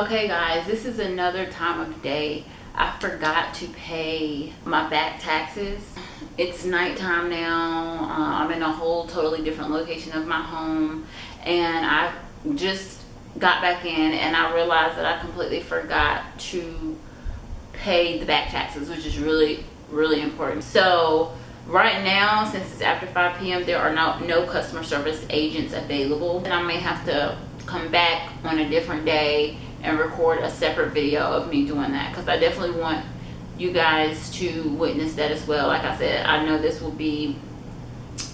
Okay guys, this is another time of day I forgot to pay my back taxes. It's nighttime now. I'm in a whole totally different location of my home, and I just got back in and I realized that I completely forgot to pay the back taxes, which is really important. So right now, since it's after 5 p.m., there are no customer service agents available, and I may have to come back on a different day and record a separate video of me doing that, because I definitely want you guys to witness that as well. Like I said, I know this will be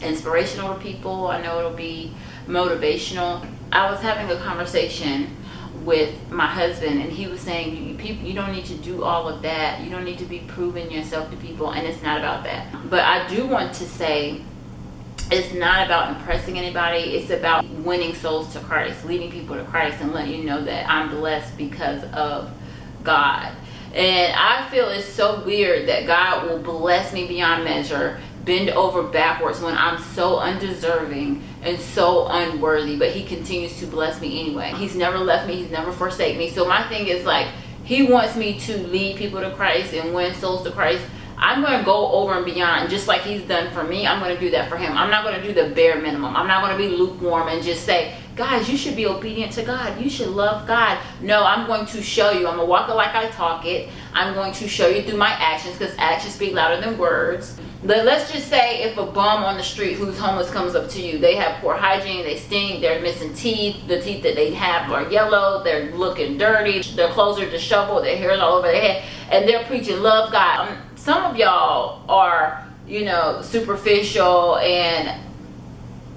inspirational to people. I know it'll be motivational. I was having a conversation with my husband, and he was saying, you don't need to do all of that. You don't need to be proving yourself to people, and it's not about that. But I do want to say, it's not about impressing anybody. It's about winning souls to Christ, leading people to Christ, and letting you know that I'm blessed because of God. And I feel it's so weird that God will bless me beyond measure, bend over backwards when I'm so undeserving and so unworthy, but he continues to bless me anyway. He's never left me. He's never forsaken me. So my thing is, like, he wants me to lead people to Christ and win souls to Christ. I'm going to go over and beyond, just like he's done for me. I'm going to do that for him. I'm not going to do the bare minimum. I'm not going to be lukewarm and just say, guys, you should be obedient to God. You should love God. No, I'm going to show you. I'm going to walk it like I talk it. I'm going to show you through my actions, because actions speak louder than words. But let's just say if a bum on the street who's homeless comes up to you, they have poor hygiene, they stink, they're missing teeth, the teeth that they have are yellow, they're looking dirty, their clothes are disheveled, their hair's all over their head, and they're preaching love God. Some of y'all are, superficial, and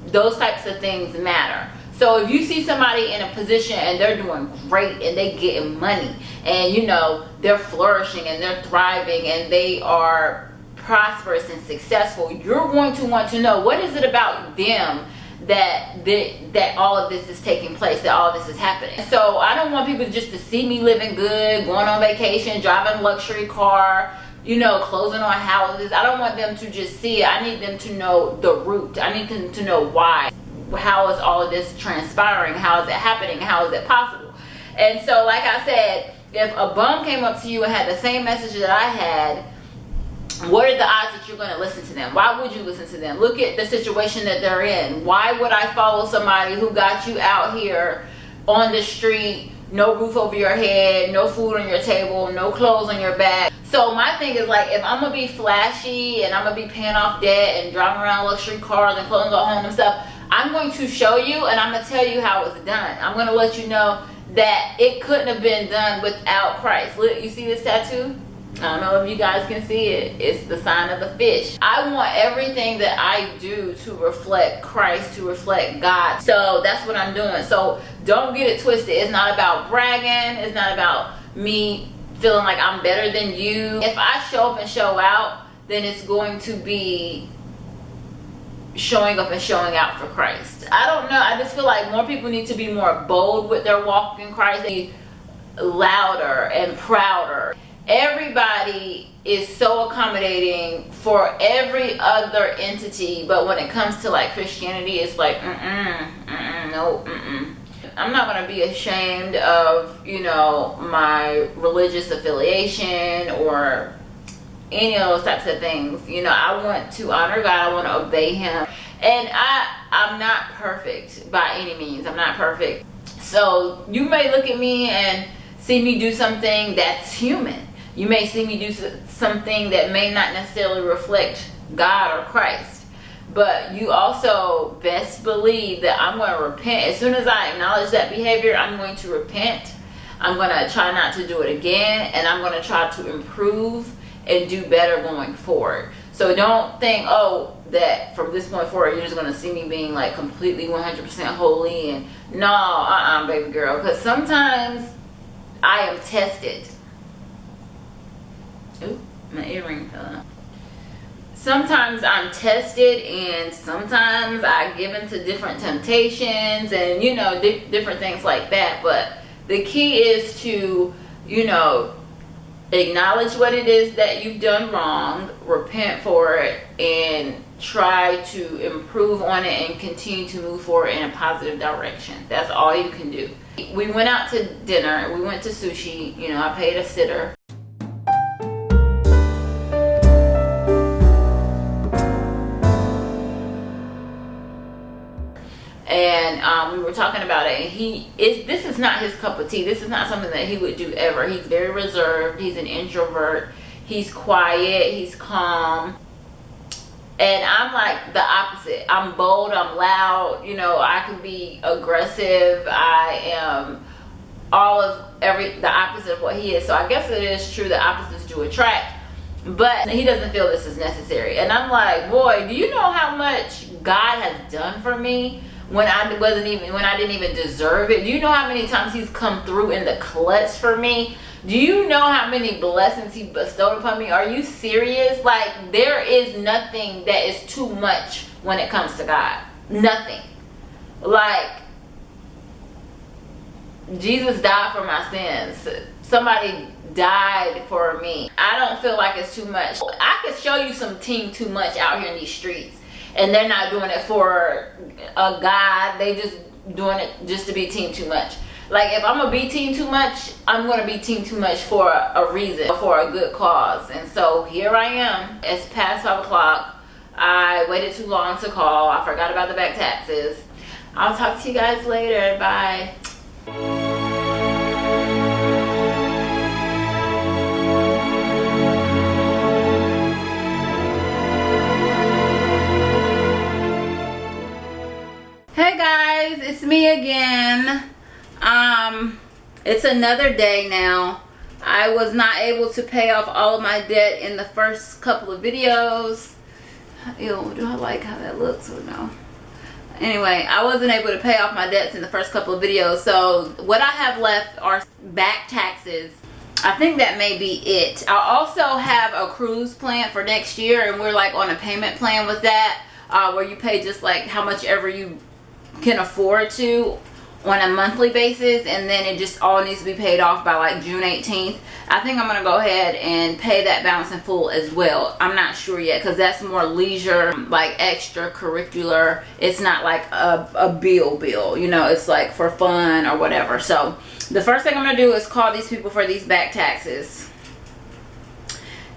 those types of things matter. So if you see somebody in a position and they're doing great and they getting money, and they're flourishing and they're thriving and they are prosperous and successful, you're going to want to know, what is it about them that all of this is taking place, that all of this is happening. So I don't want people just to see me living good, going on vacation, driving a luxury car, closing on houses. I don't want them to just see it. I need them to know the root. I need them to know why. How is all of this transpiring? How is it happening? How is it possible? And so, like I said, if a bum came up to you and had the same message that I had, what are the odds that you're going to listen to them? Why would you listen to them? Look at the situation that they're in. Why would I follow somebody who got you out here on the street, no roof over your head, no food on your table, no clothes on your back? So my thing is, like, if I'm going to be flashy and I'm going to be paying off debt and driving around luxury cars and clothes at home and stuff, I'm going to show you and I'm going to tell you how it's done. I'm going to let you know that it couldn't have been done without Christ. Look, you see this tattoo? I don't know if you guys can see it. It's the sign of the fish. I want everything that I do to reflect Christ, to reflect God. So that's what I'm doing. So don't get it twisted. It's not about bragging. It's not about me feeling like I'm better than you. If I show up and show out, then it's going to be showing up and showing out for Christ. I don't know. I just feel like more people need to be more bold with their walk in Christ. They louder and prouder. Everybody is so accommodating for every other entity, but when it comes to like Christianity, it's like no. I'm not going to be ashamed of my religious affiliation or any of those types of things. I want to honor God. I want to obey him, and I'm not perfect by any means. I'm not perfect. So you may look at me and see me do something that's human. You may see me do something that may not necessarily reflect God or Christ, but you also best believe that I'm going to repent. As soon as I acknowledge that behavior, I'm going to repent. I'm going to try not to do it again, and I'm going to try to improve and do better going forward. So don't think, that from this point forward you're just going to see me being like completely 100% holy, and no, baby girl, because sometimes I am tested. Ooh, my earring fell out. Sometimes I'm tested, and sometimes I give into different temptations and different things like that. But the key is to acknowledge what it is that you've done wrong, repent for it, and try to improve on it and continue to move forward in a positive direction. That's all you can do. We went out to dinner. We went to sushi. You know, I paid a sitter. And we were talking about it, and this is not his cup of tea. This is not something that he would do ever. He's very reserved. He's an introvert. He's quiet. He's calm. And I'm like the opposite. I'm bold. I'm loud. You know, I can be aggressive. I am the opposite of what he is. So I guess it is true that opposites do attract. But he doesn't feel this is necessary. And I'm like, boy, do you know how much God has done for me when I didn't even deserve it? Do you know how many times he's come through in the clutch for me? Do you know how many blessings he bestowed upon me? Are you serious? Like, there is nothing that is too much when it comes to God. Nothing. Like, Jesus died for my sins. Somebody died for me. I don't feel like it's too much. I could show you some team too much out here in these streets, and they're not doing it for a God. They just doing it just to be team too much. Like, if I'm gonna be team too much, I'm gonna be team too much for a reason, for a good cause. And so here I am. It's past 5 o'clock. I waited too long to call. I forgot about the back taxes. I'll talk to you guys later. Bye. Hey guys, it's me again. It's another day now. I was not able to pay off all of my debt in the first couple of videos. Ew, do I like how that looks or no? Anyway, I wasn't able to pay off my debts in the first couple of videos. So what I have left are back taxes. I think that may be it. I also have a cruise plan for next year, and we're like on a payment plan with that, where you pay just like how much ever you can afford to on a monthly basis, and then it just all needs to be paid off by like June 18th. I think I'm gonna go ahead and pay that balance in full as well. I'm not sure yet, because that's more leisure, like extracurricular. It's not like a bill, you know, it's like for fun or whatever. So the first thing I'm gonna do is call these people for these back taxes.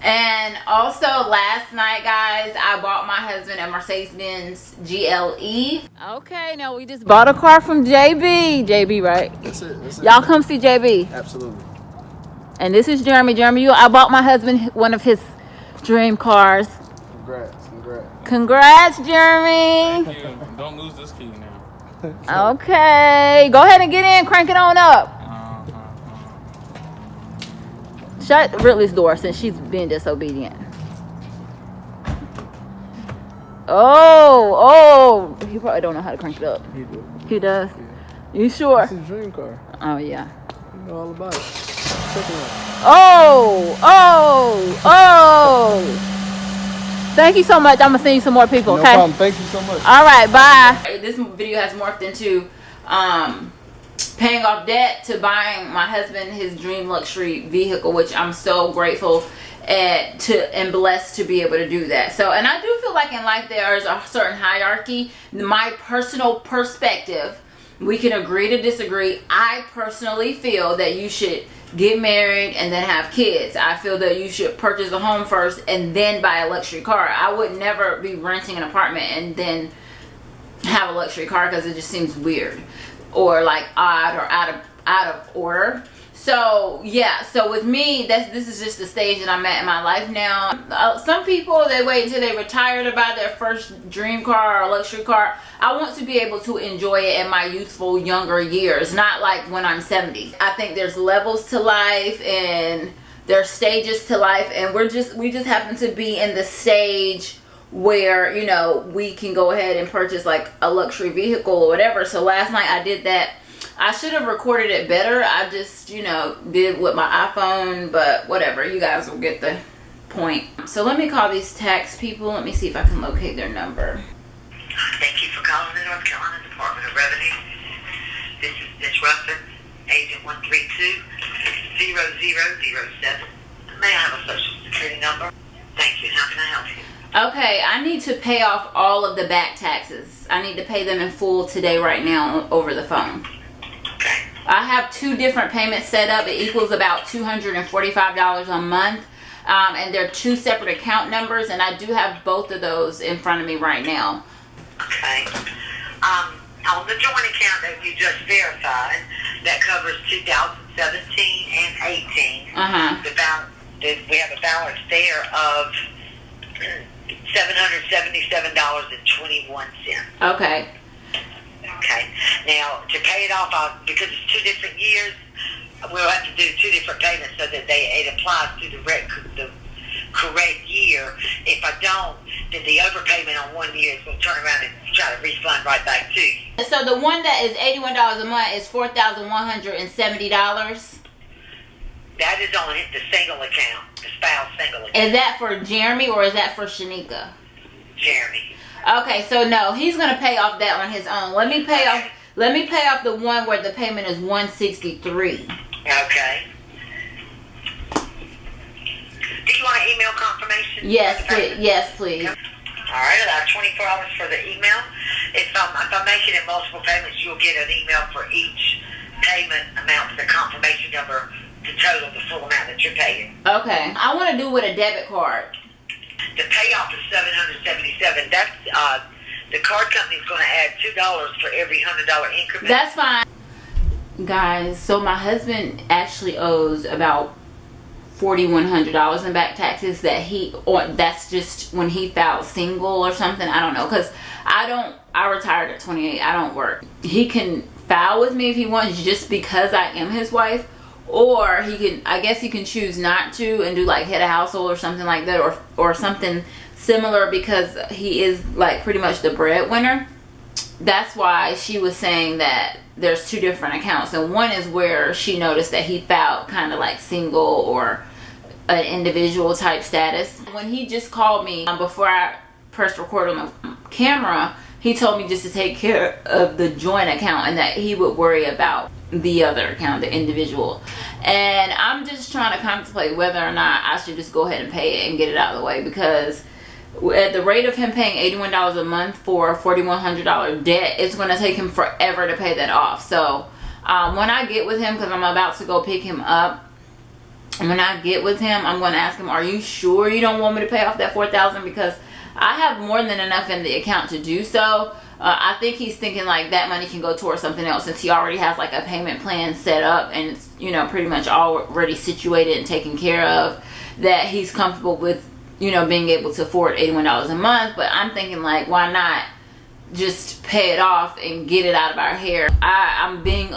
And also last night, guys, I bought my husband a Mercedes-Benz GLE. Okay, now we just bought a car from JB. JB, right? That's it. Y'all come see JB. Absolutely. And this is Jeremy. Jeremy, I bought my husband one of his dream cars. Congrats. Congrats, Jeremy. Thank you. Don't lose this key now. Okay, go ahead and get in. Crank it on up. Shut Ridley's door since she's being disobedient. Oh, he probably don't know how to crank it up. He do. He does? Yeah. You sure? It's his dream car. Oh, yeah. You know all about it. Check it out. Oh. Thank you so much. I'm going to send you some more people, No okay? problem. Thank you so much. All right, bye. This video has morphed into paying off debt to buying my husband his dream luxury vehicle, which I'm so grateful and blessed to be able to do that. So, and I do feel like in life there is a certain hierarchy. My personal perspective, we can agree to disagree. I personally feel that you should get married and then have kids. I feel that you should purchase a home first and then buy a luxury car. I would never be renting an apartment and then have a luxury car, because it just seems weird or like odd or out of order. So yeah, so with me, this is just the stage that I'm at in my life now. Some people, they wait until they retire to buy their first dream car or luxury car. I want to be able to enjoy it in my youthful younger years, not like when I'm 70. I think there's levels to life and there's stages to life, and we just happen to be in the stage where, you know, we can go ahead and purchase like a luxury vehicle or whatever. So last night I did that. I should have recorded it better. I just, you know, did with my iPhone, but whatever. You guys will get the point. So let me call these tax people. Let me see if I can locate their number. Thank you for calling the North Carolina Department of Revenue. This is Miss Ruffin, Agent 132-0007. May I have a social security number? Thank you. How can I help you? Okay, I need to pay off all of the back taxes. I need to pay them in full today, right now, over the phone. Okay. I have 2 different payments set up. It equals about $245 a month. And they're 2 separate account numbers, and I do have both of those in front of me right now. Okay. On the joint account that you just verified, that covers 2017 and 18. We have a balance there of $777.21. Okay. Okay. Now, to pay it off, because it's 2 different years, we'll have to do 2 different payments so that it applies to the correct year. If I don't, then the overpayment on 1 year is going to turn around and try to refund right back to you. So the one that is $81 a month is $4,170. That is on the single account, the spouse single account. Is that for Jeremy or is that for Shanika? Jeremy. Okay, so no, he's gonna pay off that on his own. Let me pay off the one where the payment is $163. Okay. Do you want an email confirmation? Yes, please. Yes, please. All right, I have 24 hours for the email. If I'm making it multiple payments, you'll get an email for each payment amount, the confirmation number, to total the full amount that you're paying. Okay. I want to do with a debit card. The payoff is $777. That's the card company's going to add $2 for every $100 increment. That's fine, guys. So my husband actually owes about $4,100 in back taxes that's just when he filed single or something. I don't know, because I retired at 28. I don't work. He can file with me if he wants, just because I am his wife, or I guess he can choose not to and do like head of household or something like that, or something similar, because he is like pretty much the breadwinner. That's why she was saying that there's 2 different accounts, and one is where she noticed that he filed kind of like single or an individual type status. When he just called me before I pressed record on the camera, he told me just to take care of the joint account and that he would worry about the other account, the individual. And I'm just trying to contemplate whether or not I should just go ahead and pay it and get it out of the way, because at the rate of him paying $81 a month for a $4,100 debt, it's going to take him forever to pay that off. So when I get with him, because I'm about to go pick him up, and when I get with him, I'm going to ask him, are you sure you don't want me to pay off that $4,000? Because I have more than enough in the account to do so. I think he's thinking like that money can go towards something else, since he already has like a payment plan set up and it's, pretty much already situated and taken care of, that he's comfortable with, being able to afford $81 a month. But I'm thinking like, why not just pay it off and get it out of our hair? I'm being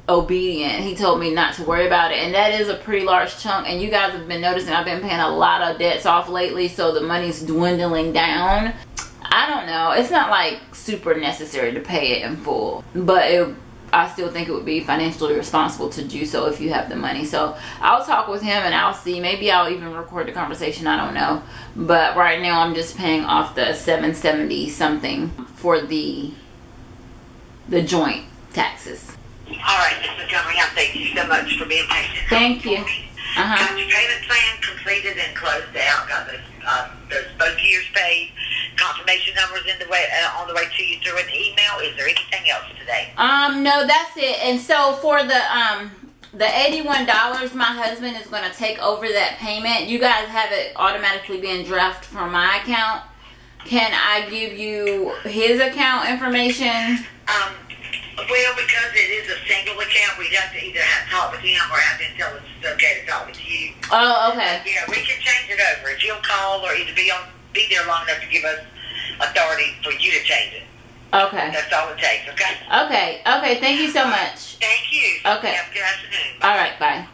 obedient. He told me not to worry about it, and that is a pretty large chunk. And you guys have been noticing I've been paying a lot of debts off lately, so the money's dwindling down. I don't know, it's not like super necessary to pay it in full, but I still think it would be financially responsible to do so if you have the money. So I'll talk with him and I'll see, maybe I'll even record the conversation, I don't know. But right now I'm just paying off the $770 something for the joint taxes. All right, Ms. Montgomery, thank you so much for being patient. Thank you. Got your payment plan completed and closed out. Got those both years paid. Confirmation numbers on the way to you through an email. Is there anything else today? No, that's it. And so for the $81, my husband is going to take over that payment. You guys have it automatically being drafted from my account. Can I give you his account information? Well, because it is a single account, we'd have to either talk with him or have him tell us it's okay to talk with you. Oh, okay. Yeah, we can change it over. If you'll call or either be there long enough to give us authority for you to change it. Okay. That's all it takes, okay? Okay. Okay, thank you so much. Thank you. Okay. Have a good afternoon. All right, bye.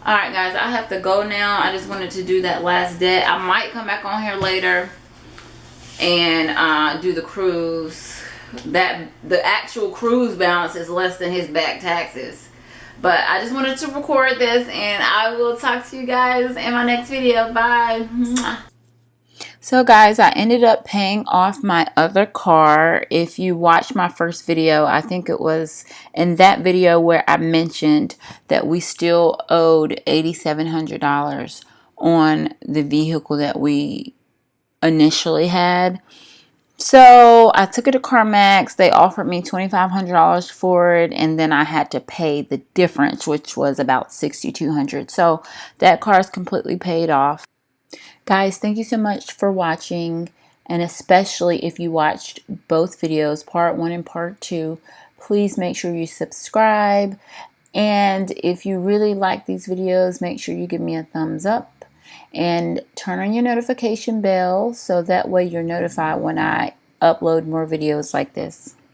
All right, guys, I have to go now. I just wanted to do that last debt. I might come back on here later and do the cruise. The actual cruise balance is less than his back taxes. But I just wanted to record this, and I will talk to you guys in my next video. Bye. So guys, I ended up paying off my other car. If you watched my first video, I think it was in that video where I mentioned that we still owed $8,700 on the vehicle that we initially had. So I took it to CarMax. They offered me $2,500 for it, and then I had to pay the difference, which was about $6,200. So that car is completely paid off. Guys, thank you so much for watching, and especially if you watched both videos, part 1 and part 2, please make sure you subscribe. And if you really like these videos, make sure you give me a thumbs up and turn on your notification bell so that way you're notified when I upload more videos like this.